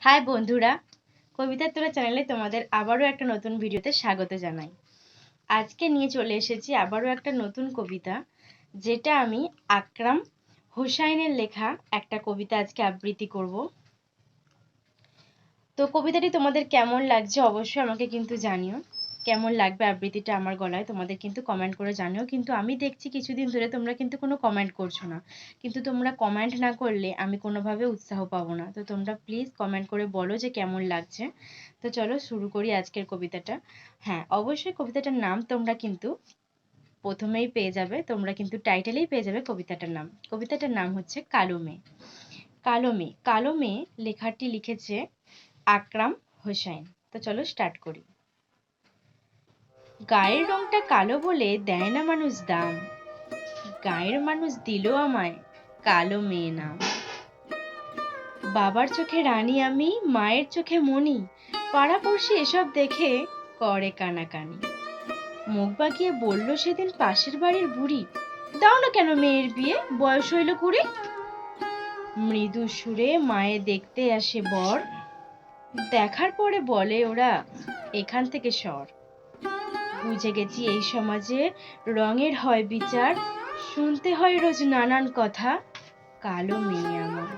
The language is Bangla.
হাই বন্ধুরা, কবিতার তোড়া চ্যানেলে তোমাদের আবারও একটা নতুন ভিডিওতে স্বাগত জানাই। আজকে নিয়ে চলে এসেছি আবারও একটা নতুন কবিতা, যেটা আমি আকরাম হোসাইনের লেখা একটা কবিতা আজকে আবৃত্তি করব। তো কবিতাটি তোমাদের কেমন লাগছে অবশ্যই আমাকে কিন্তু জানিও। কেমন লাগবে আবৃত্তিটা আমার গলায় তোমাদের কিন্তু কমেন্ট করে জানিও। কিন্তু আমি দেখছি কিছুদিন ধরে তোমরা কিন্তু কোনো কমেন্ট করছো না। কিন্তু তোমরা কমেন্ট না করলে আমি কোনোভাবে উৎসাহ পাবো না। তো তোমরা প্লিজ কমেন্ট করে বলো যে কেমন লাগছে। তো চলো শুরু করি আজকের কবিতাটা। হ্যাঁ, অবশ্যই কবিতাটার নাম তোমরা কিন্তু প্রথমেই পেয়ে যাবে। তোমরা কিন্তু টাইটেলেই পেয়ে যাবে কবিতাটার নাম। কবিতাটার নাম হচ্ছে কালো মেয়ে। কালো মেয়ে, কালো মেয়ে লেখাটি লিখেছে আকরাম হোসাইন। তো চলো স্টার্ট করি। গায়ের রংটা কালো বলে দেয় না মানুষ দাম, গায়ের মানুষ দিল আমায় কালো মেয়ে নাম। বাবার চোখে রানী আমি, মায়ের চোখে মণি, পাড়াপড়শি এসব দেখে করে কানাকানি। মুখ বাগিয়ে বলল সেদিন পাশের বাড়ির বুড়ি, দাও না কেন মেয়ের বিয়ে, বয়স হইল 20। মৃদু সুরে মায়ে দেখতে আসে বর, দেখার পরে বলে ওরা এখান থেকে সর। বুঝে গেছি এই সমাজে রঙের হয় বিচার, শুনতে হয় রোজ নানান কথা, কালো মেয়ে আমার।